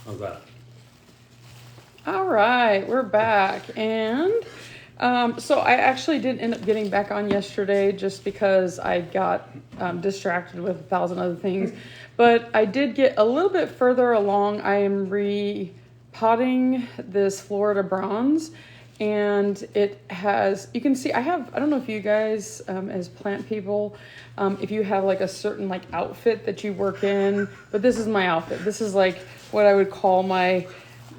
How's that? All right, we're back. And so I actually didn't end up getting back on yesterday just because I got distracted with 1,000 other things. But I did get a little bit further along. I am repotting this Florida Bronze. And it has, you can see, I don't know if you guys, as plant people, if you have like a certain like outfit that you work in, but this is my outfit. This is like what I would call my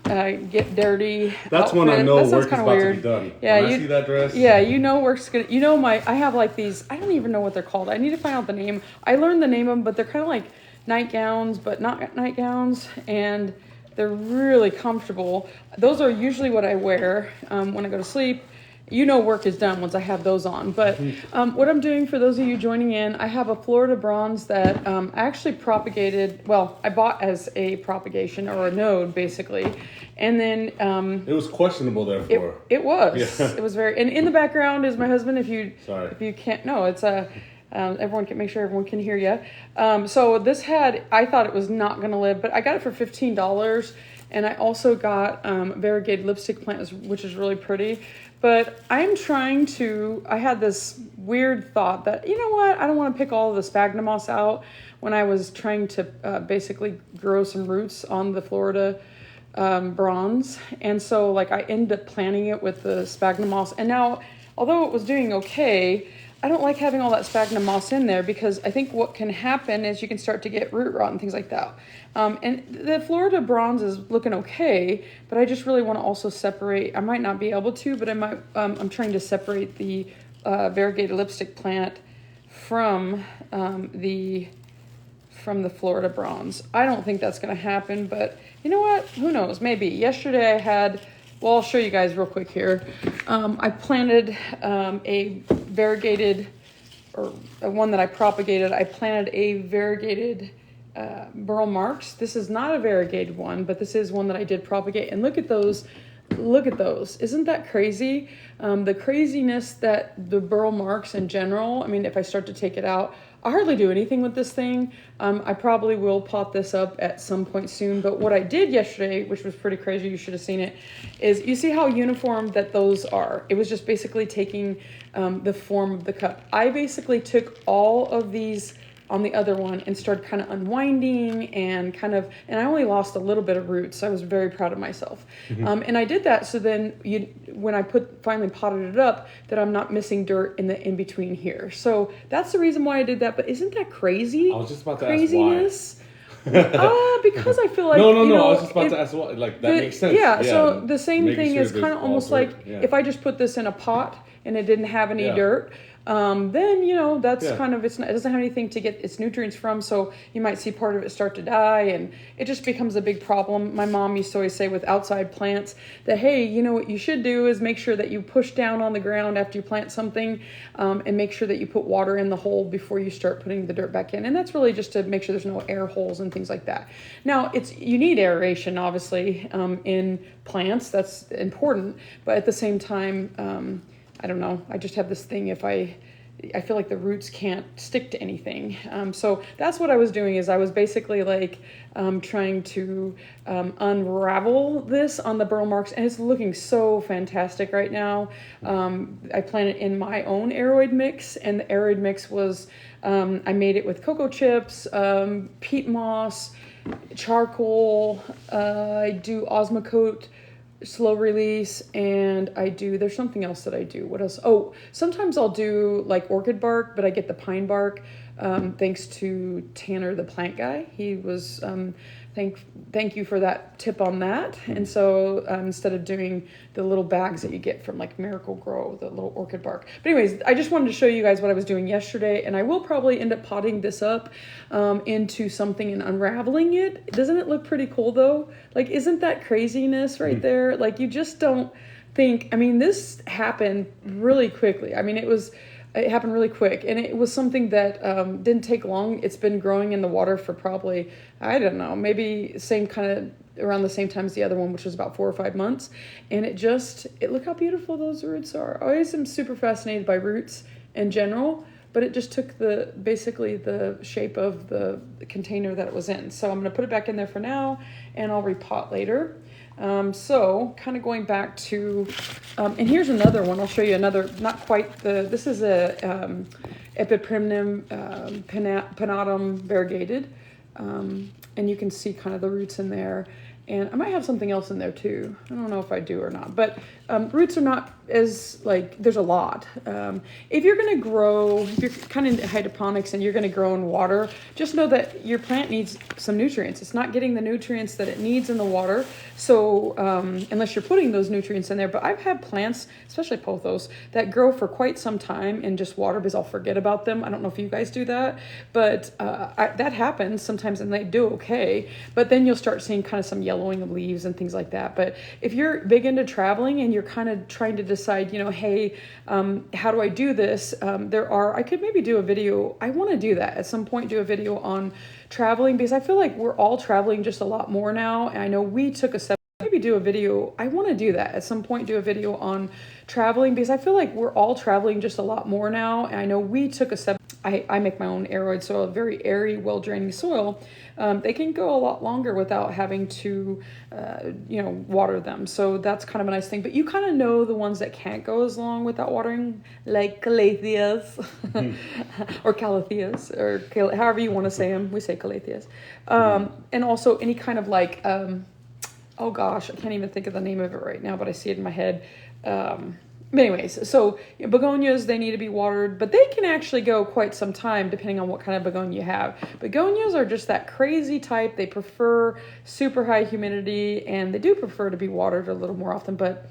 get dirty That's outfit. when I know That sounds work is kinda about weird. to be done. Yeah, when I see that dress. Yeah, you know work's gonna. You know I have like these. I don't even know what they're called. I need to find out the name. I learned the name of them, but they're kind of like nightgowns, but not nightgowns, and they're really comfortable. Those are usually what I wear when I go to sleep. You know work is done once I have those on. But what I'm doing for those of you joining in, I have a Florida Bronze that I actually propagated. Well, I bought as a propagation or a node, basically. And then it was questionable, therefore. It was. Yeah. It was very. And in the background is my husband. If you can't, no, it's a. Everyone can make sure everyone can hear you. So this I thought it was not going to live, but I got it for $15, and I also got variegated lipstick plant, which is really pretty. But I had this weird thought that, you know what, I don't want to pick all of the sphagnum moss out when I was trying to basically grow some roots on the Florida Bronze. And so like I ended up planting it with the sphagnum moss. And now, although it was doing okay, I don't like having all that sphagnum moss in there because I think what can happen is you can start to get root rot and things like that. And the Florida Bronze is looking okay, but I just really want to also separate. I might not be able to, but I might. I'm trying to separate the variegated lipstick plant from the Florida Bronze. I don't think that's going to happen, but you know what? Who knows? Maybe. Yesterday I had. Well, I'll show you guys real quick here. I planted a variegated, or one that I propagated. I planted a variegated burl marks. This is not a variegated one, but this is one that I did propagate. And look at those. Look at those. Isn't that crazy? The craziness that the burl marks in general, I mean, if I start to take it out, I hardly do anything with this thing. I probably will pot this up at some point soon. But what I did yesterday, which was pretty crazy, you should have seen it, is you see how uniform that those are. It was just basically taking the form of the cup. I basically took all of these on the other one and started kind of unwinding and and I only lost a little bit of roots, so I was very proud of myself. And I did that so then when I finally potted it up, that I'm not missing dirt in between here. So that's the reason why I did that. But isn't that crazy? I was just about to Craziness? ask why. Because I feel like no. I was just about to ask why. Like that makes sense. Yeah. So the same thing is kind of almost dirt. like if I just put this in a pot and it didn't have any dirt. Then that's kind of it doesn't have anything to get its nutrients from, so you might see part of it start to die, and it just becomes a big problem. My mom used to always say with outside plants that, hey, you know what you should do is make sure that you push down on the ground after you plant something, and make sure that you put water in the hole before you start putting the dirt back in. And that's really just to make sure there's no air holes and things like that. Now you need aeration obviously in plants, that's important, but at the same time I don't know. I just have this thing I feel like the roots can't stick to anything. So that's what I was doing is I was basically like trying to unravel this on the burl marks, and it's looking so fantastic right now. I planted in my own aeroid mix, and the aeroid mix was, I made it with cocoa chips, peat moss, charcoal, I do Osmocote, slow release, and there's something else that I do. What else? Oh, sometimes I'll do like orchid bark, but I get the pine bark thanks to Tanner, the plant guy. He was thank you for that tip on that. And so instead of doing the little bags that you get from like Miracle Grow, the little orchid bark. But anyways, I just wanted to show you guys what I was doing yesterday, and I will probably end up potting this up into something and unraveling it. Doesn't it look pretty cool though? Like, isn't that craziness right there? Like, you just don't think, I mean, this happened really quickly. I mean, it happened really quick, and it was something that didn't take long. It's been growing in the water for probably, I don't know, maybe around the same time as the other one, which was about 4 or 5 months. And look how beautiful those roots are. I always am super fascinated by roots in general, but it just took basically the shape of the container that it was in. So I'm going to put it back in there for now, and I'll repot later. So kind of going back to, and here's another one. I'll show you another, not quite this is a Epiprimnum pinnatum variegated. And you can see kind of the roots in there. And I might have something else in there too. I don't know if I do or not, but roots are not as there's a lot. If you're going to grow, if you're kind of into hydroponics and you're going to grow in water, just know that your plant needs some nutrients. It's not getting the nutrients that it needs in the water. So unless you're putting those nutrients in there, but I've had plants, especially pothos, that grow for quite some time in just water because I'll forget about them. I don't know if you guys do that, but that happens sometimes and they do okay. But then you'll start seeing kind of some yellowing of leaves and things like that. But if you're big into traveling and you're kind of trying to decide, hey, how do I do this? I could maybe do a video. I want to do that at some point, do a video on traveling because I feel like we're all traveling just a lot more now. And I know we took a step, maybe do a video. I want to do that at some point, do a video on traveling because I feel like we're all traveling just a lot more now. And I know we took a step. I make my own aeroid soil, very airy, well-draining soil. They can go a lot longer without having to, water them. So that's kind of a nice thing. But you kind of know the ones that can't go as long without watering, like calatheas or calatheas, or however you want to say them. We say calatheas. And also any kind of oh gosh, I can't even think of the name of it right now, but I see it in my head. But anyways, so begonias, they need to be watered, but they can actually go quite some time depending on what kind of begonia you have. Begonias are just that crazy type. They prefer super high humidity, and they do prefer to be watered a little more often. But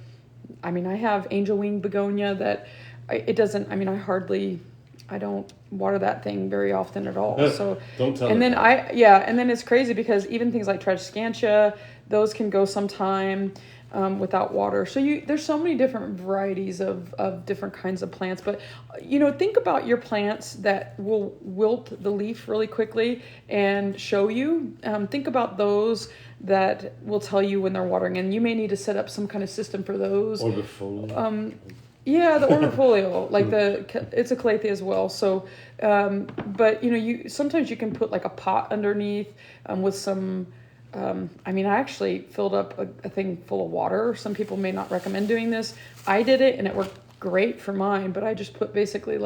I mean, I have angel wing begonia that it doesn't, I don't water that thing very often at all. So don't tell and me. then and then it's crazy because even things like Tritiscantia, those can go some time without water. So there's so many different varieties of different kinds of plants. But think about your plants that will wilt the leaf really quickly and show you. Think about those that will tell you when they're watering, and you may need to set up some kind of system for those. Orbifolio. Yeah, the orbifolio, it's a calathea as well. So, but sometimes you can put like a pot underneath with some. I actually filled up a thing full of water. Some people may not recommend doing this. I did it and it worked great for mine, but I just put basically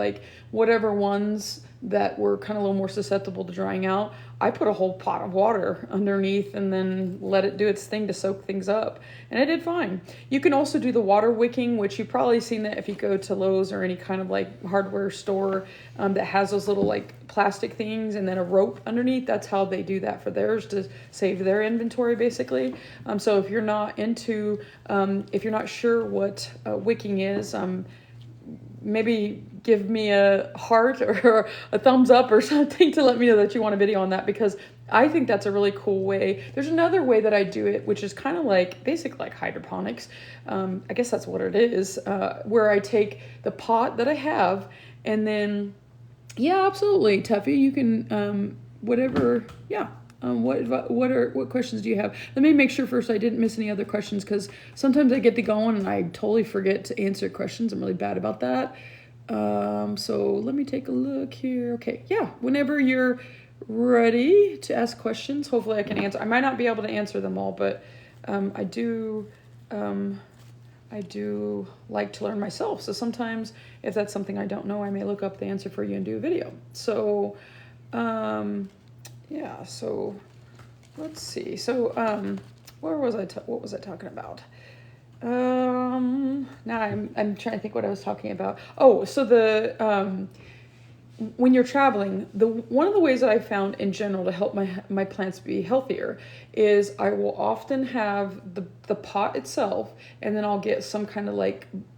whatever ones that were kind of a little more susceptible to drying out. I put a whole pot of water underneath and then let it do its thing to soak things up. And it did fine. You can also do the water wicking, which you've probably seen that if you go to Lowe's or any kind of hardware store that has those little plastic things and then a rope underneath. That's how they do that for theirs to save their inventory basically. So if you're not into, if you're not sure what wicking is, maybe give me a heart or a thumbs up or something to let me know that you want a video on that, because I think that's a really cool way. There's another way that I do it, which is kind of basic hydroponics. I guess that's what it is, where I take the pot that I have and then, yeah, absolutely, Tuffy, you can, whatever, yeah. What questions do you have? Let me make sure first I didn't miss any other questions, because sometimes I get to going and I totally forget to answer questions. I'm really bad about that. So let me take a look here. Okay, yeah, whenever you're ready to ask questions, hopefully I can answer. I might not be able to answer them all, but I do like to learn myself. So sometimes if that's something I don't know, I may look up the answer for you and do a video. So yeah, so let's see. So what was I talking about? Now I'm trying to think what I was talking about. Oh, so when you're traveling, one of the ways that I found in general to help my plants be healthier is I will often have the pot itself, and then I'll get some kind of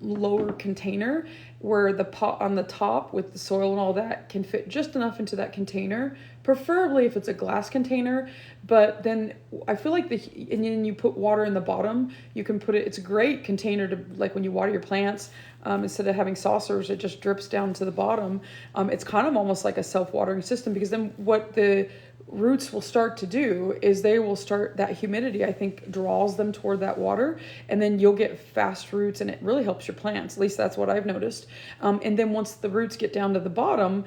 lower container where the pot on the top with the soil and all that can fit just enough into that container, preferably if it's a glass container. But then I feel and then you put water in the bottom, you can put it's a great container to when you water your plants. Instead of having saucers, it just drips down to the bottom. It's kind of almost like a self-watering system, because then roots will start to do is they will start, that humidity I think draws them toward that water, and then you'll get fast roots, and it really helps your plants. At least that's what I've noticed. And then once the roots get down to the bottom,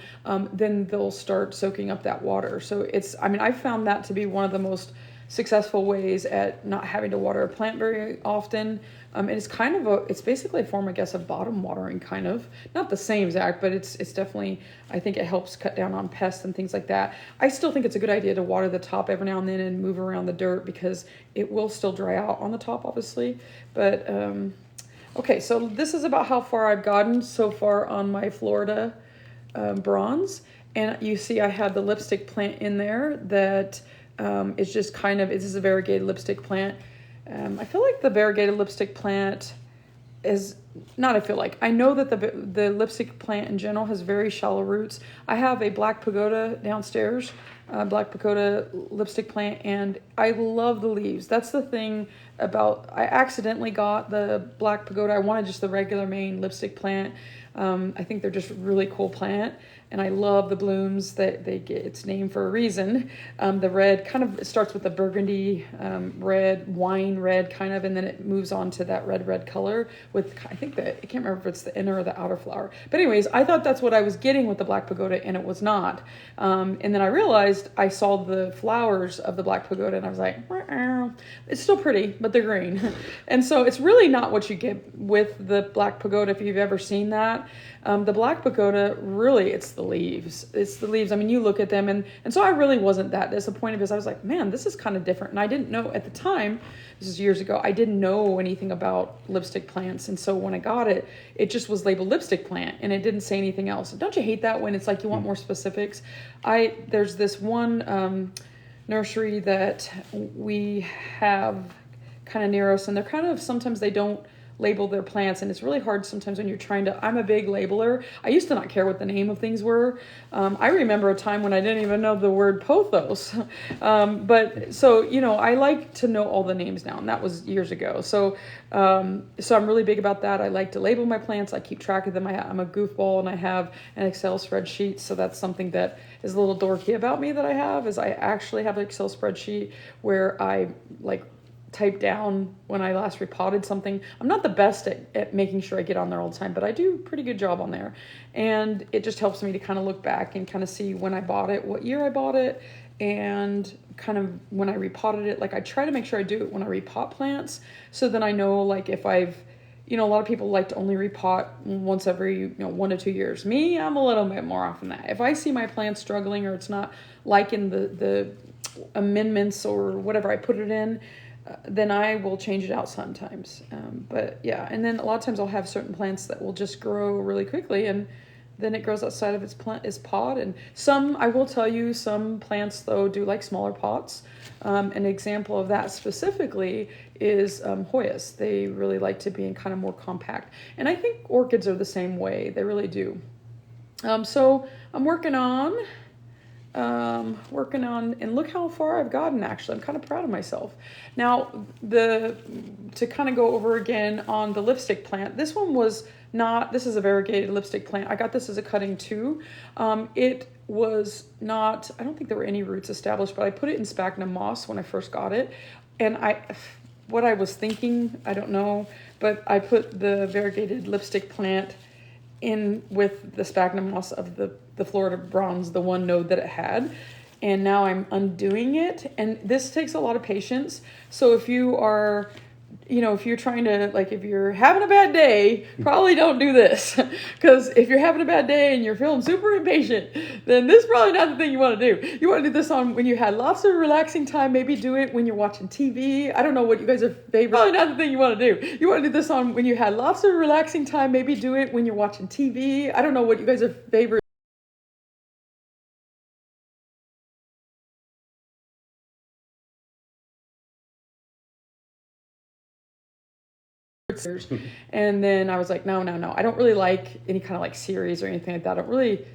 then they'll start soaking up that water. So I found that to be one of the most successful ways at not having to water a plant very often. And it's it's basically a form, I guess, of bottom watering, kind of. Not the same exact, but it's definitely, I think it helps cut down on pests and things like that. I still think it's a good idea to water the top every now and then and move around the dirt, because it will still dry out on the top, obviously. But, okay, so this is about how far I've gotten so far on my Florida bronze. And you see I have the lipstick plant in there that is just this is a variegated lipstick plant. I feel like the variegated lipstick plant is not, I know that the lipstick plant in general has very shallow roots. I have a black pagoda downstairs, black pagoda lipstick plant, and I love the leaves. That's the thing about, I accidentally got the black pagoda. I wanted just the regular main lipstick plant. I think they're just a really cool plant, and I love the blooms that they get. It's named for a reason. The red it starts with a burgundy red, wine red kind of, and then it moves on to that red color with, I can't remember if it's the inner or the outer flower. But anyways, I thought that's what I was getting with the black pagoda, and it was not. And then I realized I saw the flowers of the black pagoda, and I was like, it's still pretty, but they're green. And so it's really not what you get with the black pagoda, if you've ever seen that. The black pagoda, really, it's the leaves. It's the leaves. I mean, you look at them, and so I really wasn't that disappointed, because I was like, man, this is kind of different. And I didn't know at the time, this is years ago, I didn't know anything about lipstick plants. And so when I got it, it just was labeled lipstick plant, and it didn't say anything else. Don't you hate that when it's like you want more specifics? There's this one nursery that we have kind of near us, and they're kind of, sometimes they don't label their plants, and it's really hard sometimes when you're trying to, I'm a big labeler. I used to not care what the name of things were. I remember a time when I didn't even know the word pothos. But so, I like to know all the names now, and that was years ago. So I'm really big about that. I like to label my plants. I keep track of them. I'm a goofball, and I have an Excel spreadsheet. So that's something that is a little dorky about me that I have, is I actually have an Excel spreadsheet where I type down when I last repotted something. I'm not the best at making sure I get on there all the time, but I do a pretty good job on there. And it just helps me to kind of look back and kind of see when I bought it, what year I bought it, and kind of when I repotted it. I try to make sure I do it when I repot plants, so then I know, if I've, a lot of people like to only repot once every 1 to 2 years. Me, I'm a little bit more often than that. If I see my plant struggling, or it's not liking the amendments or whatever I put it in, then I will change it out sometimes. But yeah, and then a lot of times I'll have certain plants that will just grow really quickly, and then it grows outside of its pod. And I will tell you, some plants though do like smaller pots. An example of that specifically is Hoyas. They really like to be in kind of more compact. And I think orchids are the same way. They really do. So I'm working on, and look how far I've gotten, actually. I'm kind of proud of myself. Now, to kind of go over again on the lipstick plant, this is a variegated lipstick plant. I got this as a cutting too. It was not, I don't think there were any roots established, but I put it in Sphagnum Moss when I first got it. And what I was thinking, I don't know, but I put the variegated lipstick plant in with the Sphagnum Moss of the Florida Bronze, the one node that it had. And now I'm undoing it. And this takes a lot of patience. So if you are, if you're trying to, if you're having a bad day, probably don't do this. Because if you're having a bad day and you're feeling super impatient, then this is probably not the thing you want to do. You want to do this when you had lots of relaxing time. Maybe do it when you're watching TV. I don't know what you guys are favorite. Probably not the thing you want to do. You want to do this when you had lots of relaxing time. Maybe do it when you're watching TV. I don't know what you guys are favorite. And then I was like, no. I don't really like any kind of series or anything like that. I don't really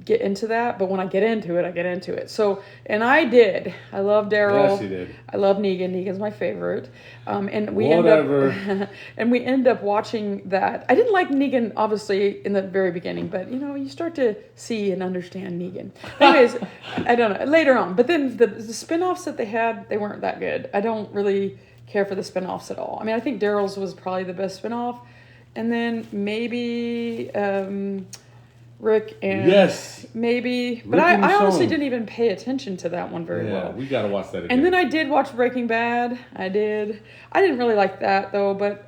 get into that, but when I get into it, I get into it. So, and I did. I love Daryl. Yes, you did. I love Negan. Negan's my favorite. And we end up watching that. I didn't like Negan obviously in the very beginning, but you start to see and understand Negan. Anyways, I don't know later on. But then the spin-offs that they had, they weren't that good. I don't really care for the spin-offs at all. I mean, I think Daryl's was probably the best spin-off, and then maybe. Rick and maybe, but I honestly didn't even pay attention to that one very well. We gotta watch that again. And then I did watch Breaking Bad. I didn't really like that though, but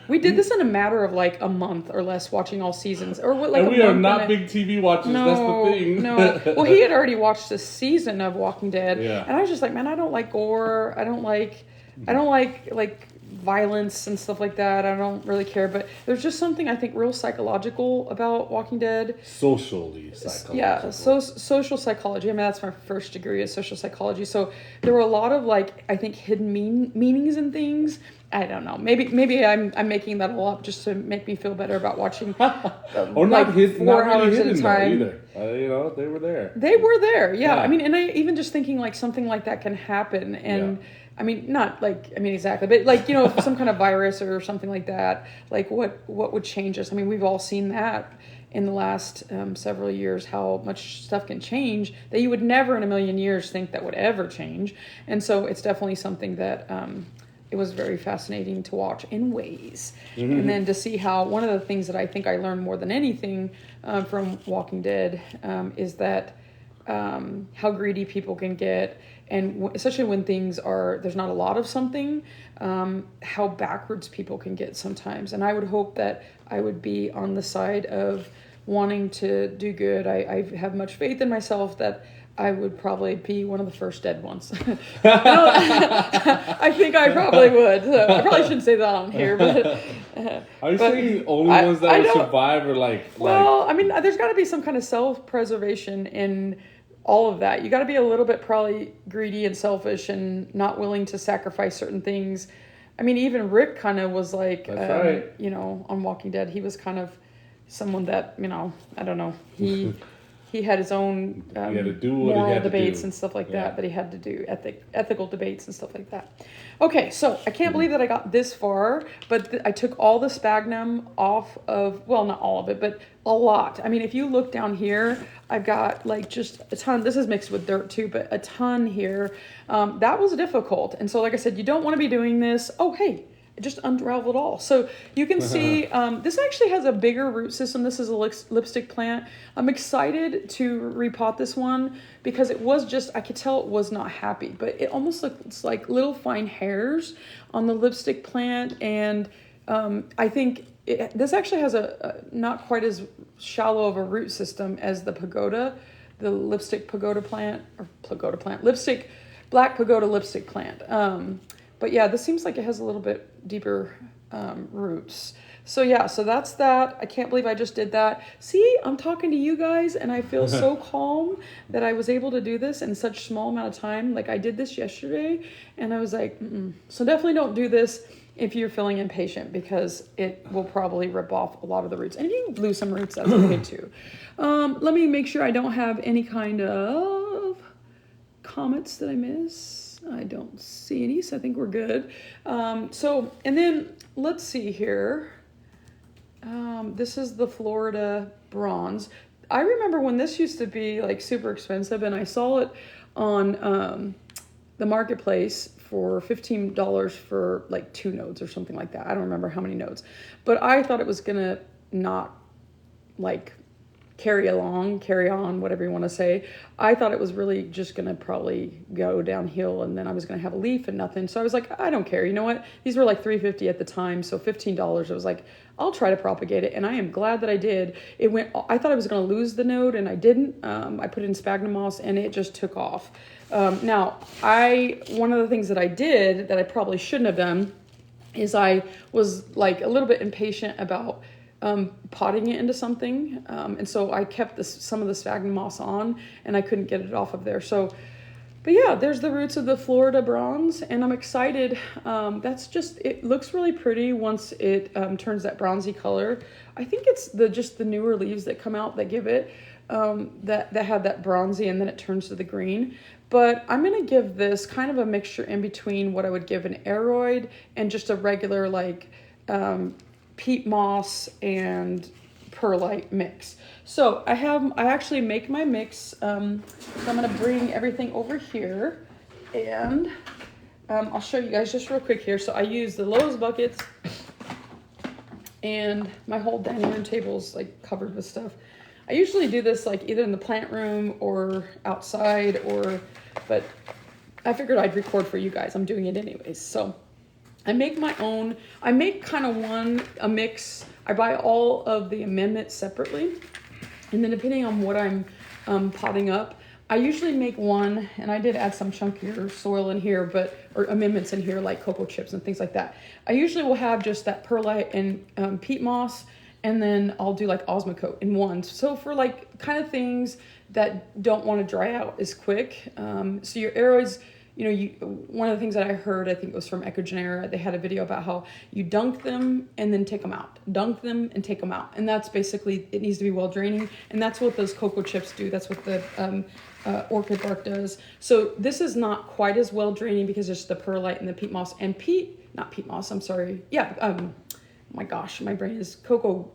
we did this in a matter of like a month or less, watching all seasons. Or what? Like, and we are not big TV watchers. No, that's the thing. No. Well, he had already watched a season of Walking Dead, and I was just like, man, I don't like gore. I don't like violence and stuff like that. I don't really care, but there's just something I think real psychological about Walking Dead. Socially psychological. Yeah, social psychology. I mean, that's my first degree is social psychology. So there were a lot of I think hidden meanings and things. I don't know. Maybe I'm making that all up just to make me feel better about watching. Or not hidden, 4 hours really at a time either. They were there. They were there. Yeah. I mean, and I even just thinking something like that can happen and. Yeah. I mean, not exactly, but some kind of virus or something like that. What would change us? I mean, we've all seen that in the last several years, how much stuff can change that you would never in a million years think that would ever change. And so it's definitely something that it was very fascinating to watch in ways. Mm-hmm. And then to see how one of the things that I think I learned more than anything from Walking Dead is that how greedy people can get. And especially when there's not a lot of something, how backwards people can get sometimes. And I would hope that I would be on the side of wanting to do good. I have much faith in myself that I would probably be one of the first dead ones. I think I probably would. So I probably shouldn't say that on here. But are you saying the only ones that would survive are Well, I mean, there's got to be some kind of self-preservation in all of that. You got to be a little bit probably greedy and selfish and not willing to sacrifice certain things. I mean, even Rick kind of was right. On Walking Dead, he was kind of someone that, I don't know. He had his own moral debates and stuff like that he had to do, ethical debates and stuff like that. Okay, so I can't believe that I got this far, but I took all the sphagnum off of, well, not all of it, but a lot. I mean, if you look down here, I've got just a ton. This is mixed with dirt too, but a ton here. That was difficult. And so, like I said, you don't want to be doing this. Oh, hey. It just unraveled all. So you can see this actually has a bigger root system. This is a lipstick plant. I'm excited to repot this one because it was I could tell it was not happy, but it almost looks like little fine hairs on the lipstick plant. And I think this actually has a not quite as shallow of a root system as the lipstick pagoda plant, black pagoda lipstick plant. But yeah, this seems like it has a little bit deeper roots. So yeah, so that's that. I can't believe I just did that. See, I'm talking to you guys and I feel so calm that I was able to do this in such small amount of time. I did this yesterday and I was like, So definitely don't do this if you're feeling impatient because it will probably rip off a lot of the roots. And if you lose some roots, that's okay too. Let me make sure I don't have any kind of comments that I miss. I don't see any, so I think we're good. And then let's see here. This is the Florida Bronze. I remember when this used to be super expensive, and I saw it on the marketplace for $15 for 2 nodes or something like that. I don't remember how many nodes, but I thought it was gonna not carry on, whatever you want to say. I thought it was really just going to probably go downhill and then I was going to have a leaf and nothing. So I was like, I don't care. You know what? These were $3.50 at the time. So $15, I was like, I'll try to propagate it. And I am glad that I did. I thought I was going to lose the node and I didn't. I put it in Sphagnum Moss and it just took off. Now, one of the things that I did that I probably shouldn't have done is I was a little bit impatient about potting it into something. And so I kept some of the Sphagnum Moss on and I couldn't get it off of there. But yeah, there's the roots of the Florida Bronze and I'm excited. It looks really pretty once it turns that bronzy color. I think it's just the newer leaves that come out that give it. that have that bronzy and then it turns to the green. But I'm going to give this kind of a mixture in between what I would give an aroid and just a regular like peat moss and perlite mix. So I actually make my mix. So I'm going to bring everything over here and I'll show you guys just real quick here. So I use the Lowe's buckets and my whole dining room table's like covered with stuff. I usually do this like either in the plant room or outside but I figured I'd record for you guys. I'm doing it anyways. So I make my own. I make kind of a mix. I buy all of the amendments separately. And then depending on what I'm potting up, I usually make one, and I did add some chunkier soil in here, or amendments in here like cocoa chips and things like that. I usually will have just that perlite and peat moss, and then I'll do like Osmocote in one. So for like kind of things that don't want to dry out as quick. So your aroids, one of the things that I heard, I think it was from Ecogenera, they had a video about how you dunk them and then take them out. Dunk them and take them out. And that's basically, it needs to be well draining. And that's what those cocoa chips do. That's what the orchid bark does. So this is not quite as well draining because it's the perlite and the peat moss. And not peat moss, I'm sorry. Yeah, my gosh, my brain is cocoa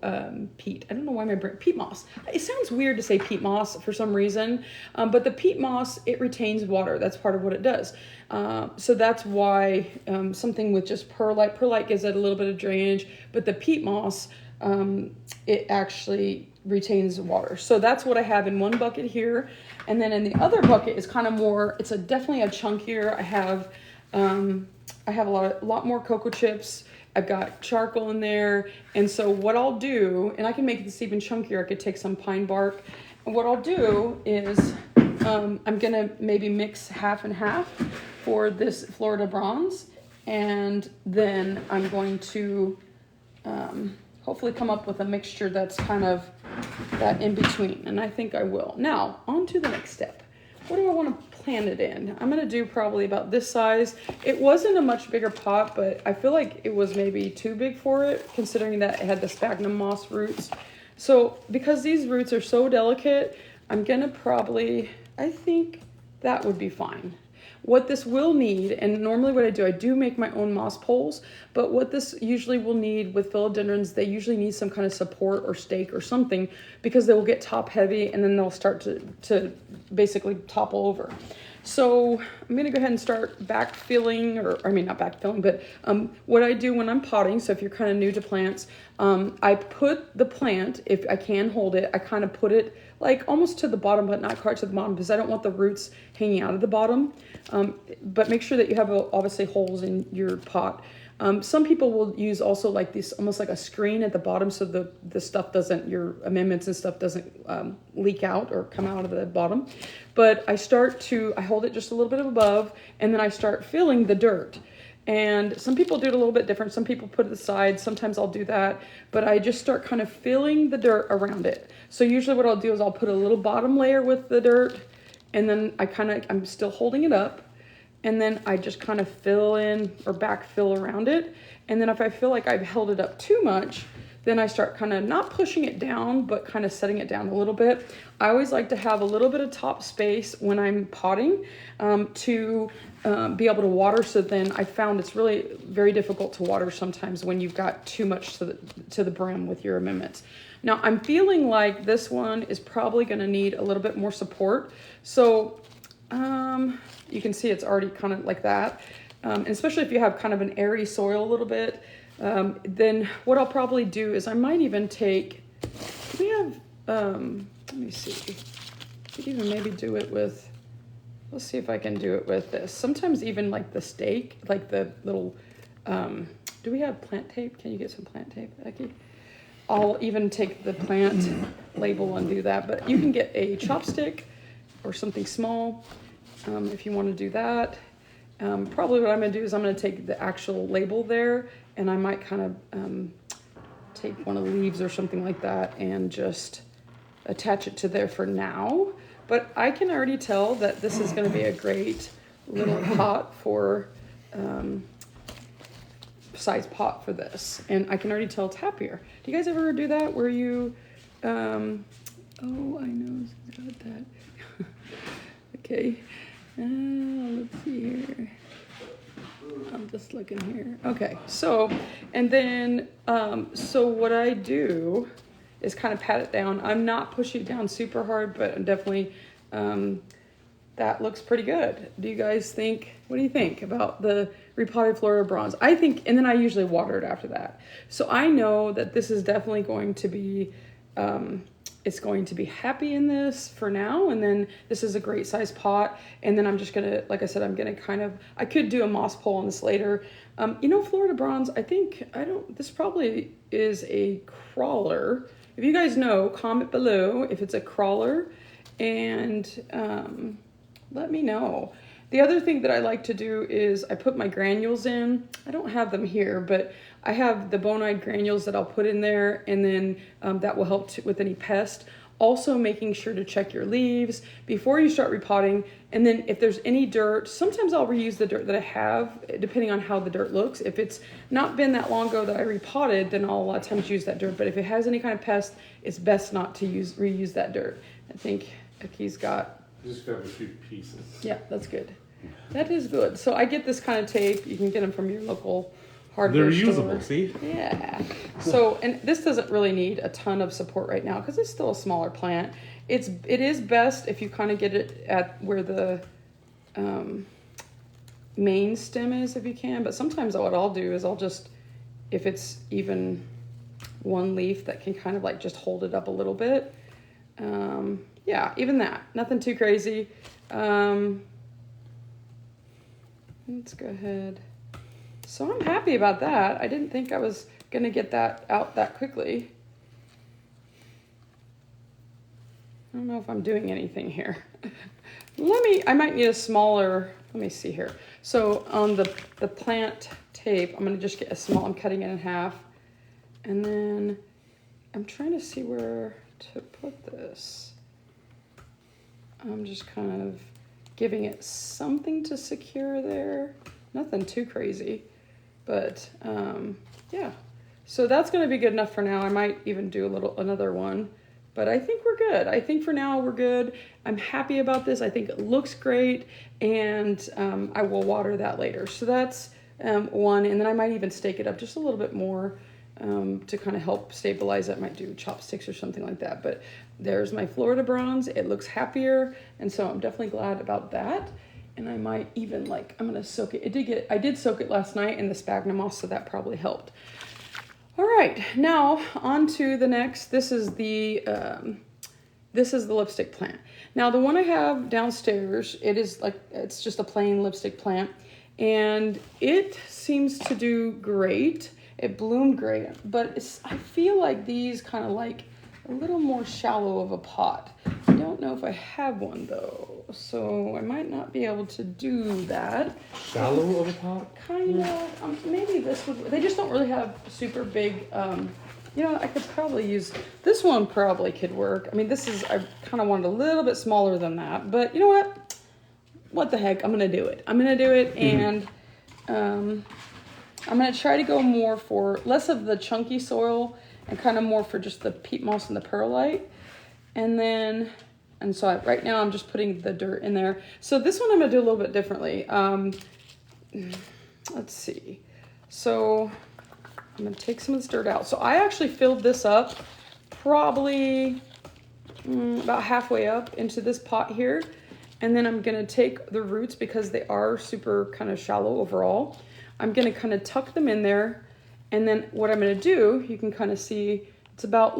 peat. I don't know why peat moss. It sounds weird to say peat moss for some reason, but the peat moss, it retains water. That's part of what it does. So that's why something with just perlite gives it a little bit of drainage, but the peat moss, it actually retains water. So that's what I have in one bucket here. And then in the other bucket is kind of more, it's definitely a chunkier. I have a lot more cocoa chips. I've got charcoal in there. And so what I'll do, and I can make this even chunkier, I could take some pine bark. And what I'll do is I'm going to maybe mix half and half for this Florida Bronze. And then I'm going to hopefully come up with a mixture that's kind of that in between. And I think I will. Now, on to the next step. What do I want to plant it in? I'm going to do probably about this size. It wasn't a much bigger pot, but I feel like it was maybe too big for it, considering that it had the sphagnum moss roots. So because these roots are so delicate, I'm going to I think that would be fine. What this will need, and normally what I do make my own moss poles, but what this usually will need with philodendrons, they usually need some kind of support or stake or something because they will get top heavy and then they'll start to basically topple over. So I'm going to go ahead and start backfilling, not backfilling, but what I do when I'm potting, so if you're kind of new to plants, I put the plant, if I can hold it, I kind of put it like almost to the bottom, but not quite to the bottom because I don't want the roots hanging out of the bottom. But make sure that you have obviously holes in your pot. Some people will use also like this, almost like a screen at the bottom so the stuff doesn't, your amendments and stuff doesn't leak out or come out of the bottom. But I hold it just a little bit above and then I start filling the dirt. And some people do it a little bit different. Some people put it aside. Sometimes I'll do that. But I just start kind of filling the dirt around it. So usually what I'll do is I'll put a little bottom layer with the dirt. And then I'm still holding it up. And then I just kind of fill in or backfill around it. And then if I feel like I've held it up too much, then I start kind of not pushing it down, but kind of setting it down a little bit. I always like to have a little bit of top space when I'm potting to be able to water. So then I found it's really very difficult to water sometimes when you've got too much to the brim with your amendments. Now I'm feeling like this one is probably going to need a little bit more support. So you can see it's already kind of like that. And especially if you have kind of an airy soil a little bit, then what I'll probably do is I might even take, let me see, I could even maybe do it with, let's see if I can do it with this. Sometimes even like the stake, like the little, do we have plant tape? Can you get some plant tape, Becky? I'll even take the plant label and do that, but you can get a chopstick or something small if you want to do that. Probably what I'm going to do is I'm going to take the actual label there and I might kind of take one of the leaves or something like that and just attach it to there for now. But I can already tell that this is going to be a great little pot for, size pot for this. And I can already tell it's happier. Do you guys ever do that where you Oh, I know about that. Okay. Let's see here. I'm just looking here. Okay, so, and then, so what I do is kind of pat it down. I'm not pushing it down super hard, but I'm definitely, that looks pretty good. Do you guys think, what do you think about the repotted Florida Bronze? I think, and then I usually water it after that. So I know that this is definitely going to be, it's going to be happy in this for now, and then this is a great size pot, and then I'm just gonna, like I said, I'm gonna kind of, I could do a moss pole on this later. You know, Florida Bronze, I think, this probably is a crawler. If you guys know, comment below if it's a crawler, and let me know. The other thing that I like to do is I put my granules in. I don't have them here, but I have the bonide granules that I'll put in there, and then that will help with any pest. Also making sure to check your leaves before you start repotting. And then if there's any dirt, sometimes I'll reuse the dirt that I have, depending on how the dirt looks. If it's not been that long ago that I repotted, then I'll a lot of times use that dirt. But if it has any kind of pest, it's best not to reuse that dirt. I think Aki's got... Just grab a few pieces. Yeah, that's good. That is good. So I get this kind of tape. You can get them from your local hardware store. They're usable, see? Yeah. So, and this doesn't really need a ton of support right now because it's still a smaller plant. It is best if you kind of get it at where the main stem is, if you can. But sometimes what I'll do is I'll just, if it's even one leaf that can kind of like just hold it up a little bit. Yeah, even that. Nothing too crazy. Let's go ahead. So I'm happy about that. I didn't think I was going to get that out that quickly. I don't know if I'm doing anything here. I might need a smaller, let me see here. So on the plant tape, I'm going to just get a small, I'm cutting it in half. And then I'm trying to see where to put this. I'm just kind of giving it something to secure there. Nothing too crazy, but yeah. So that's going to be good enough for now. I might even do another one, but I think we're good. I think for now we're good. I'm happy about this. I think it looks great, and I will water that later. So that's one, and then I might even stake it up just a little bit more to kind of help stabilize it. I might do chopsticks or something like that, but there's my Florida Bronze. It looks happier, and so I'm definitely glad about that. And I might even I'm gonna soak it. I did soak it last night in the Sphagnum Moss, so that probably helped. All right, now on to the next. This is the lipstick plant. Now the one I have downstairs, it's just a plain lipstick plant, and it seems to do great. It bloomed great, but I feel like these kind of like a little more shallow of a pot. I don't know if I have one though, so I might not be able to do that. Shallow of a pot? Kind of. Maybe this would. They just don't really have super big. You know, I could probably use this one. Probably could work. I mean, I kind of wanted a little bit smaller than that, but you know what? What the heck? I'm gonna do it. And I'm gonna try to go more for less of the chunky soil and kind of more for just the peat moss and the perlite. And so right now I'm just putting the dirt in there. So this one I'm gonna do a little bit differently. Let's see. So I'm gonna take some of this dirt out. So I actually filled this up probably about halfway up into this pot here. And then I'm gonna take the roots, because they are super kind of shallow overall. I'm gonna kind of tuck them in there. And then what I'm gonna do, you can kind of see, it's about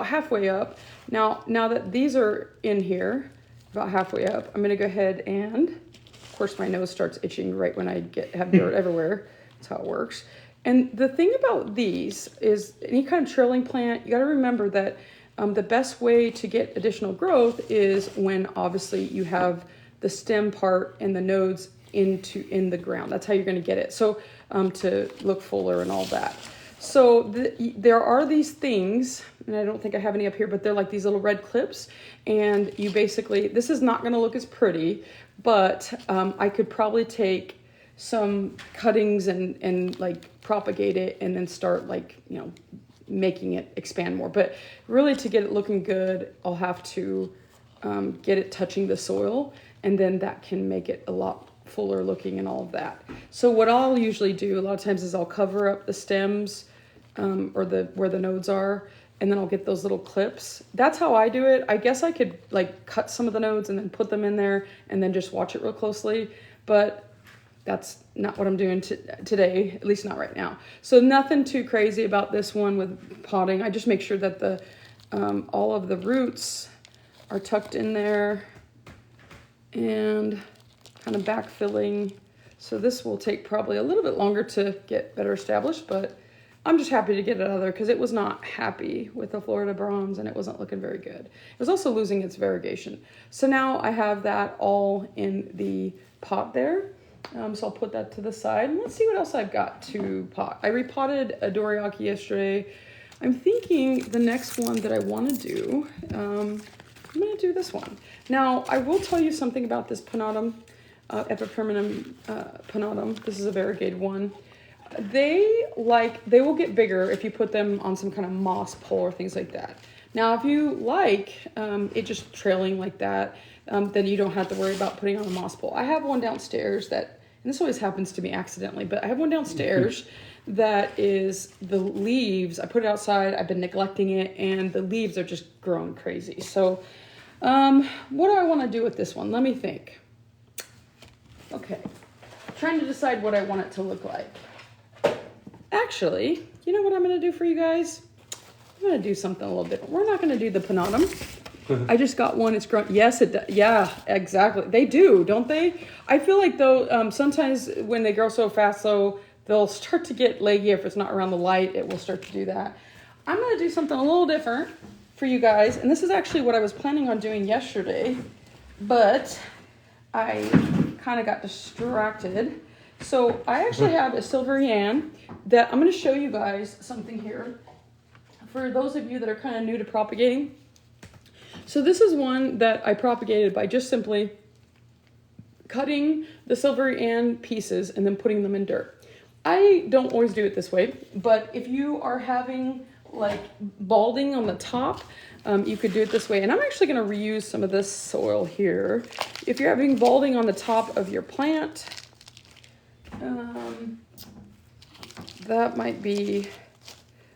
halfway up. Now that these are in here, about halfway up, I'm gonna go ahead and, of course my nose starts itching right when I have dirt everywhere. That's how it works. And the thing about these is any kind of trailing plant, you gotta remember that the best way to get additional growth is when obviously you have the stem part and the nodes in the ground. That's how you're gonna get it. So to look fuller and all that. So there are these things, and I don't think I have any up here, but they're like these little red clips, and you basically, this is not gonna look as pretty, but I could probably take some cuttings and like propagate it, and then start making it expand more. But really, to get it looking good, I'll have to get it touching the soil, and then that can make it a lot fuller looking and all of that. So what I'll usually do a lot of times is I'll cover up the stems or where the nodes are, and then I'll get those little clips. That's how I do it. I guess I could like cut some of the nodes and then put them in there and then just watch it real closely, but that's not what I'm doing today, at least not right now. So nothing too crazy about this one with potting. I just make sure that the all of the roots are tucked in there and kind of backfilling. So this will take probably a little bit longer to get better established, but I'm just happy to get it out of there because it was not happy with the Florida bronze and it wasn't looking very good. It was also losing its variegation. So now I have that all in the pot there. So I'll put that to the side. And let's see what else I've got to pot. I repotted a dorayaki yesterday. I'm thinking the next one that I want to do, I'm going to do this one. Now, I will tell you something about this Panatum, Epipermanum Panatum. This is a variegated one. They will get bigger if you put them on some kind of moss pole or things like that. Now, if you like it just trailing like that, then you don't have to worry about putting on a moss pole. I have one downstairs that, and this always happens to me accidentally, but I have one downstairs that is the leaves. I put it outside, I've been neglecting it, and the leaves are just growing crazy. So what do I want to do with this one? Let me think. Okay, trying to decide what I want it to look like. Actually, you know what I'm going to do for you guys? I'm going to do something a little different. We're not going to do the Panatum. I just got one. It's grown. Yes, it does. Yeah, exactly. They do, don't they? I feel like, though, sometimes when they grow so fast, though, they'll start to get leggy. If it's not around the light, it will start to do that. I'm going to do something a little different for you guys. And this is actually what I was planning on doing yesterday, but I kind of got distracted. So I actually have a silvery Ann that I'm going to show you guys something here. For those of you that are kind of new to propagating. So this is one that I propagated by just simply cutting the silvery Ann pieces and then putting them in dirt. I don't always do it this way, but if you are having like balding on the top, you could do it this way. And I'm actually going to reuse some of this soil here. If you're having balding on the top of your plant, that might be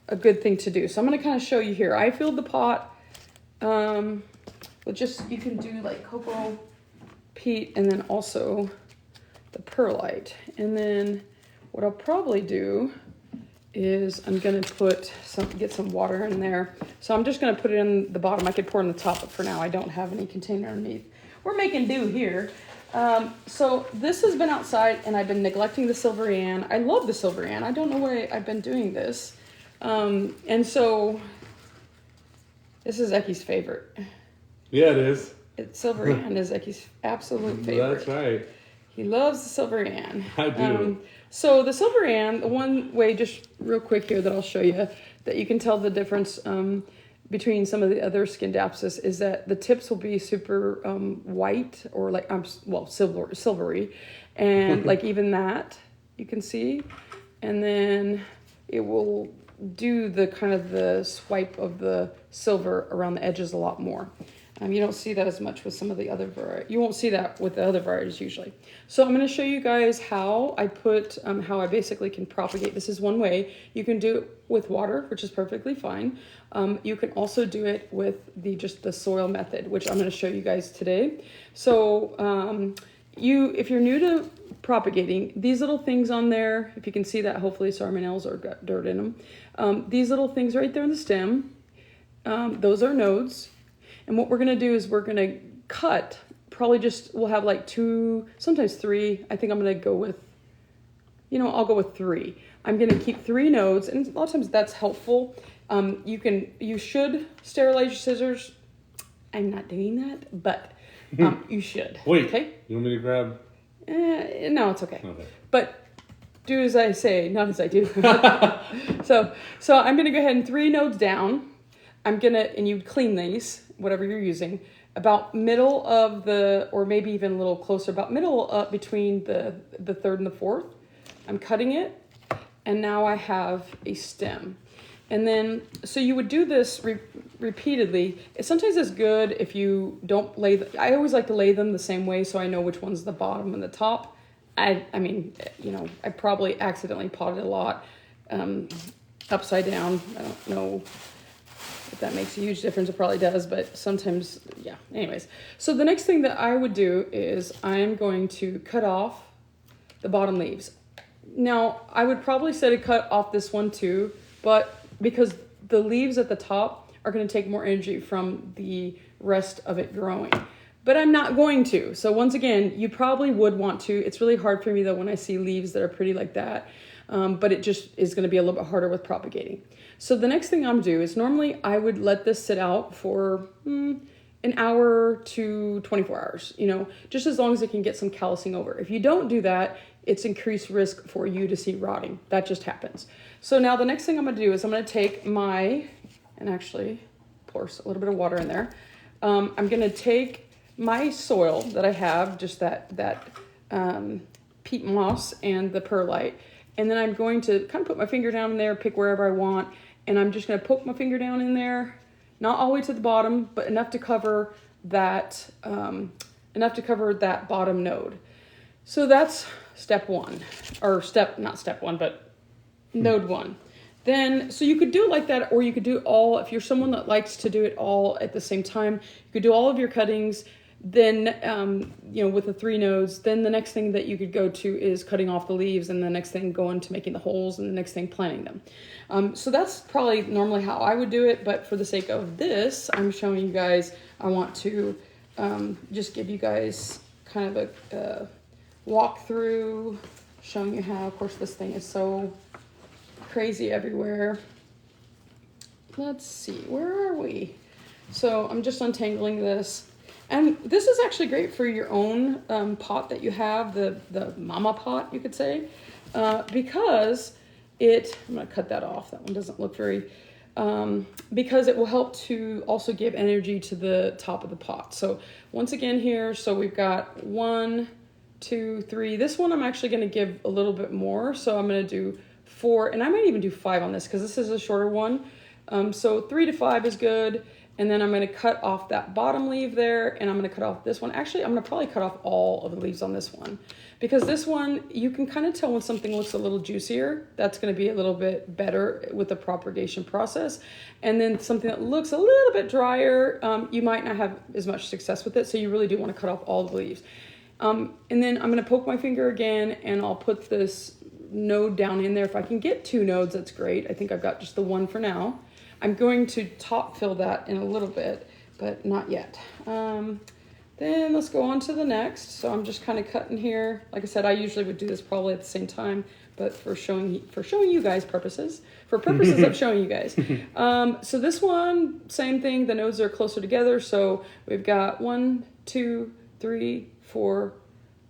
a good thing to do. So I'm going to kind of show you here. I filled the pot with just, you can do like cocoa peat and then also the perlite. And then what I'll probably do is I'm going to get some water in there. So I'm just going to put it in the bottom. I could pour in the top, but for now I don't have any container underneath. We're making do here. So this has been outside and I've been neglecting the silvery Ann. I love the silvery Ann. I don't know why I've been doing this. And so this is Ecky's favorite. Yeah, it is. Silvery Ann is Ecky's absolute favorite. That's right. He loves the silvery Ann. I do. So the silvery Ann, the one way, just real quick here that I'll show you, that you can tell the difference between some of the other Scindapsus is that the tips will be super white or like, silvery. And like even that, you can see. And then it will do the kind of the swipe of the silver around the edges a lot more. You don't see that as much with some of the other varieties. You won't see that with the other varieties usually. So I'm going to show you guys how I how I basically can propagate. This is one way. You can do it with water, which is perfectly fine. You can also do it with just the soil method, which I'm going to show you guys today. So if you're new to propagating, these little things on there, if you can see that, hopefully salmonellas or got dirt in them. These little things right there in the stem, those are nodes. And what we're going to do is we're going to cut, we'll have like 2, sometimes 3. I think I'm going to go with, I'll go with 3. I'm going to keep 3 nodes, and a lot of times that's helpful. You should sterilize your scissors. I'm not doing that, but you should. Wait, okay? You want me to grab? No, it's okay. Okay. But do as I say, not as I do. So I'm going to go ahead and 3 nodes down. And you clean these, whatever you're using, about middle of or maybe even a little closer, about middle up between the 3rd and the 4th. I'm cutting it, and now I have a stem. And then, so you would do this repeatedly. Sometimes it's good if you don't I always like to lay them the same way so I know which one's the bottom and the top. I mean, you know, I probably accidentally potted a lot upside down. I don't know if that makes a huge difference. It probably does, but sometimes, yeah. Anyways, so the next thing that I would do is I'm going to cut off the bottom leaves. Now, I would probably say to cut off this one too, but because the leaves at the top are going to take more energy from the rest of it growing. But I'm not going to. So once again, you probably would want to. It's really hard for me though when I see leaves that are pretty like that. But it just is going to be a little bit harder with propagating. So the next thing I'm going to do is normally I would let this sit out for an hour to 24 hours, you know, just as long as it can get some callousing over. If you don't do that, it's increased risk for you to see rotting. That just happens. So now the next thing I'm going to do is I'm going to take and actually pour a little bit of water in there. I'm going to take my soil that I have, just that peat moss and the perlite. And then I'm going to kind of put my finger down in there, pick wherever I want. And I'm just going to poke my finger down in there, not all the way to the bottom, but enough to cover that, bottom node. So that's step one, or not step one, but node one. Then, so you could do it like that, or you could do it all, if you're someone that likes to do it all at the same time, you could do all of your cuttings, then, you know, with the 3 nodes, then the next thing that you could go to is cutting off the leaves, and the next thing going to making the holes, and the next thing planting them. So that's probably normally how I would do it, but for the sake of this, I'm showing you guys, I want to just give you guys kind of a walk through, showing you how, of course, this thing is so crazy everywhere. Let's see, where are we? So I'm just untangling this. And this is actually great for your own pot that you have, the mama pot, you could say, because I'm going to cut that off. That one doesn't look very, because it will help to also give energy to the top of the pot. So once again here, so we've got 1, 2, 3. This one I'm actually going to give a little bit more. So I'm going to do 4, and I might even do 5 on this because this is a shorter one. So 3 to 5 is good. And then I'm going to cut off that bottom leaf there, and I'm going to cut off this one. Actually, I'm going to probably cut off all of the leaves on this one, because this one, you can kind of tell when something looks a little juicier. That's going to be a little bit better with the propagation process. And then something that looks a little bit drier, you might not have as much success with it. So you really do want to cut off all the leaves. And then I'm going to poke my finger again, and I'll put this node down in there. If I can get 2 nodes, that's great. I think I've got just the 1 for now. I'm going to top fill that in a little bit, but not yet. Then let's go on to the next. So I'm just kind of cutting here. Like I said, I usually would do this probably at the same time, but for showing you guys purposes, of showing you guys. So this one, same thing. The nodes are closer together. So we've got 1, 2, 3, 4.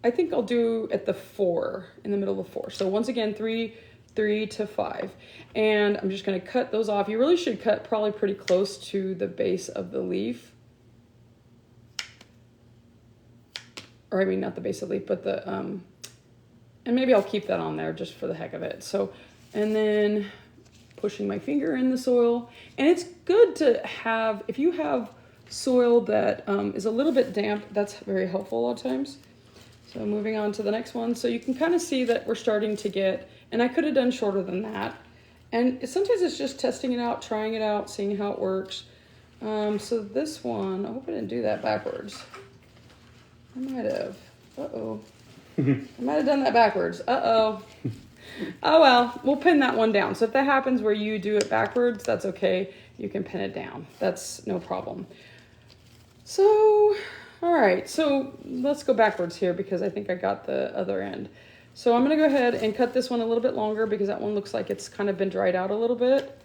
I think I'll do at the 4, in the middle of 4. So once again, 3 to 5, and I'm just going to cut those off. You really should cut probably pretty close to the base of the leaf, or I mean not the base of the leaf, but the and maybe I'll keep that on there just for the heck of it. So, and then pushing my finger in the soil, and it's good to have, if you have soil that is a little bit damp, that's very helpful a lot of times. So moving on to the next one. So you can kind of see that we're starting to get, and I could have done shorter than that. And sometimes it's just testing it out, trying it out, seeing how it works. So this one, I hope I didn't do that backwards. I might have. Uh-oh. I might have done that backwards. Uh-oh. Oh, well, we'll pin that one down. So if that happens where you do it backwards, that's okay. You can pin it down. That's no problem. So, all right. So let's go backwards here because I think I got the other end. So I'm going to go ahead and cut this one a little bit longer because that one looks like it's kind of been dried out a little bit.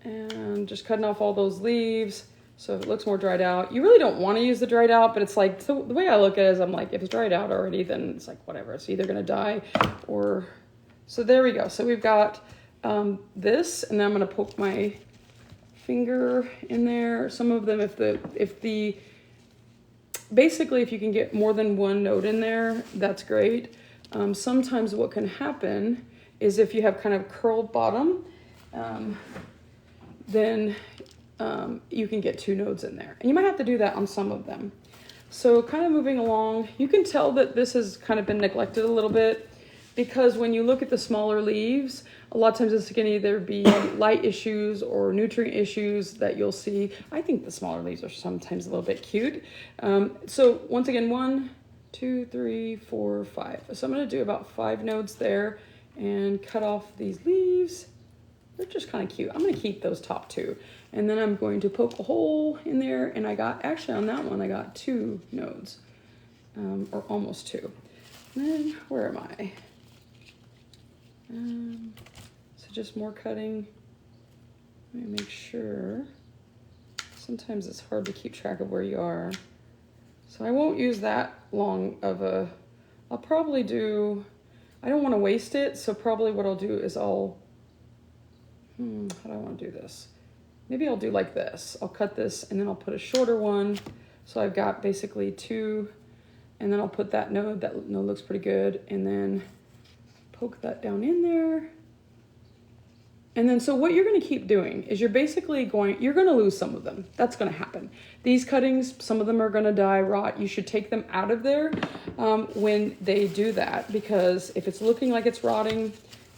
And just cutting off all those leaves so it looks more dried out. You really don't want to use the dried out, but it's like, so the way I look at it is I'm like, if it's dried out already, then it's like, whatever. It's either going to die or... So there we go. So we've got this, and then I'm going to poke my finger in there. Some of them, basically, if you can get more than 1 node in there, that's great. Sometimes what can happen is if you have kind of curled bottom, then you can get 2 nodes in there. And you might have to do that on some of them. So kind of moving along, you can tell that this has kind of been neglected a little bit, because when you look at the smaller leaves, a lot of times this can either be light issues or nutrient issues that you'll see. I think the smaller leaves are sometimes a little bit cute. So once again, 1, 2, 3, 4, 5. So I'm going to do about 5 nodes there and cut off these leaves. They're just kind of cute. I'm going to keep those top 2. And then I'm going to poke a hole in there. And I got, actually on that one, I got 2 nodes, or almost 2. And then, where am I? So just more cutting. Let me make sure. Sometimes it's hard to keep track of where you are. So I won't use that long of a, I'll probably do, I don't want to waste it. So probably what I'll do is I'll, how do I want to do this? Maybe I'll do like this. I'll cut this and then I'll put a shorter one. So I've got basically 2, and then I'll put that node. That node looks pretty good. And then poke that down in there. And then, so what you're going to keep doing is you're basically you're going to lose some of them. That's going to happen. These cuttings, some of them are going to die, rot. You should take them out of there when they do that, because if it's looking like it's rotting,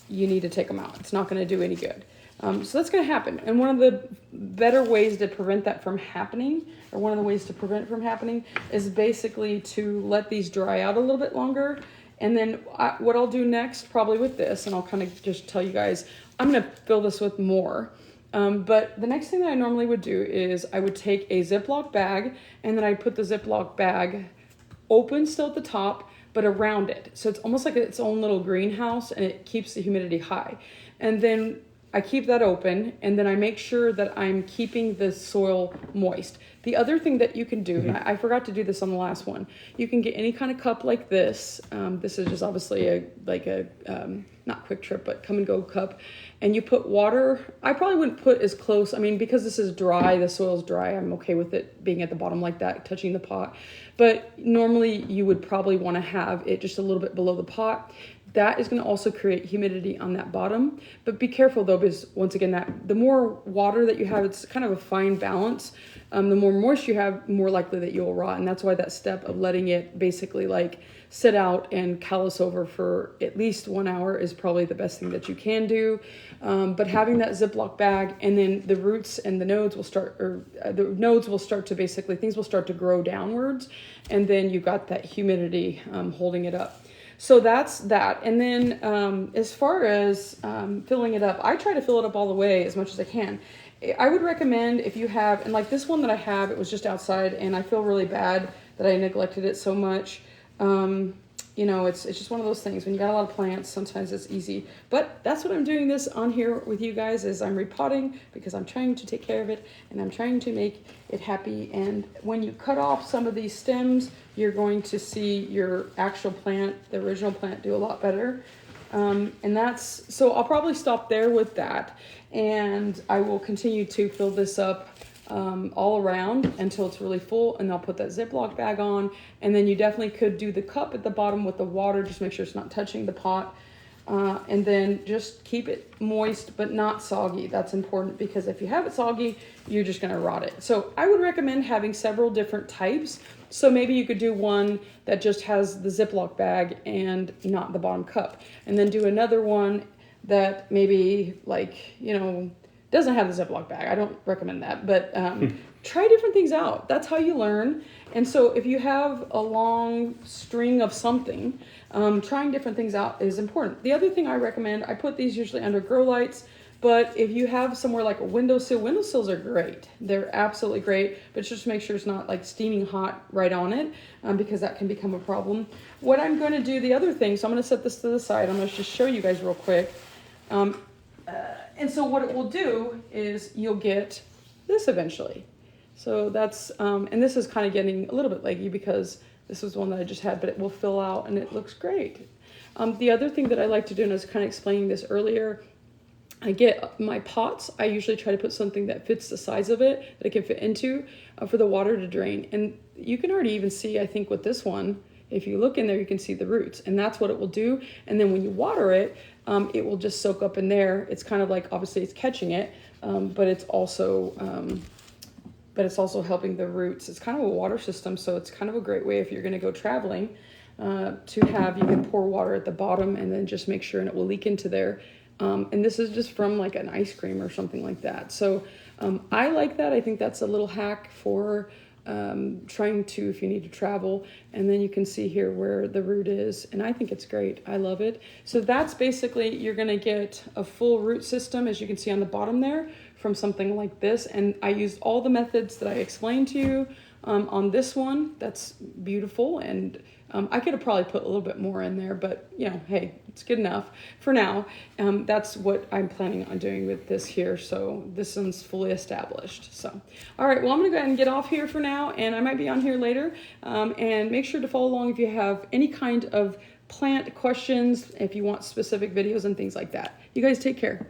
you need to take them out. It's not going to do any good. So that's going to happen. And one of the better ways to prevent that from happening, or one of the ways to prevent it from happening, is basically to let these dry out a little bit longer. And then what I'll do next, probably with this, and I'll kind of just tell you guys, I'm going to fill this with more. But the next thing that I normally would do is I would take a Ziploc bag, and then I put the Ziploc bag open still at the top, but around it. So it's almost like its own little greenhouse, and it keeps the humidity high. And then I keep that open, and then I make sure that I'm keeping the soil moist. The other thing that you can do, and I forgot to do this on the last one, you can get any kind of cup like this. This is just obviously not Quick Trip, but Come and Go cup. And you put water. I probably wouldn't put as close. I mean, because this is dry, the soil's dry, I'm okay with it being at the bottom like that, touching the pot. But normally you would probably want to have it just a little bit below the pot. That is going to also create humidity on that bottom. But be careful though, because once again, the more water that you have, it's kind of a fine balance. The more moist you have, more likely that you'll rot. And that's why that step of letting it basically like sit out and callus over for at least 1 hour is probably the best thing that you can do. But having that Ziploc bag, and then the roots and the nodes will start, to basically, things will start to grow downwards. And then you've got that humidity holding it up. So that's that. And then as far as filling it up, I try to fill it up all the way as much as I can. I would recommend, if you have, and like this one that I have, it was just outside, and I feel really bad that I neglected it so much. You know, it's just one of those things. When you got a lot of plants, sometimes it's easy. But that's what I'm doing this on here with you guys, is I'm repotting because I'm trying to take care of it, and I'm trying to make it happy. And when you cut off some of these stems, you're going to see your actual plant, the original plant, do a lot better. And so I'll probably stop there with that. And I will continue to fill this up all around until it's really full, and I'll put that Ziploc bag on. And then you definitely could do the cup at the bottom with the water, just make sure it's not touching the pot, and then just keep it moist but not soggy. That's important, because if you have it soggy, you're just going to rot it. So I would recommend having several different types. So maybe you could do one that just has the Ziploc bag and not the bottom cup, and then do another one that maybe, like, you know, doesn't have the Ziploc bag. I don't recommend that, but try different things out. That's how you learn. And so if you have a long string of something, trying different things out is important. The other thing I recommend, I put these usually under grow lights, but if you have somewhere like a windowsill, windowsills are great. They're absolutely great, but just make sure it's not like steaming hot right on it, because that can become a problem. What I'm going to do, the other thing, so I'm going to set this to the side. I'm going to just show you guys real quick. And so what it will do is you'll get this eventually. So that's, and this is kind of getting a little bit leggy because this was one that I just had, but it will fill out and it looks great. The other thing that I like to do, and I was kind of explaining this earlier, I get my pots, I usually try to put something that fits the size of it, that it can fit into, for the water to drain. And you can already even see, I think with this one, if you look in there, you can see the roots, and that's what it will do. And then when you water it, it will just soak up in there. It's kind of like, obviously it's catching it, but it's also helping the roots. It's kind of a water system, so it's kind of a great way if you're going to go traveling to have, you can pour water at the bottom and then just make sure, and it will leak into there. And this is just from like an ice cream or something like that. So I like that. I think that's a little hack for trying to, if you need to travel. And then you can see here where the root is, and I think it's great. I love it. So that's basically, you're going to get a full root system, as you can see on the bottom there, from something like this. And I used all the methods that I explained to you on this one. That's beautiful. And I could have probably put a little bit more in there, but you know, hey, it's good enough for now. That's what I'm planning on doing with this here. So this one's fully established. So, all right, well, I'm gonna go ahead and get off here for now, and I might be on here later. And make sure to follow along if you have any kind of plant questions, if you want specific videos and things like that. You guys take care.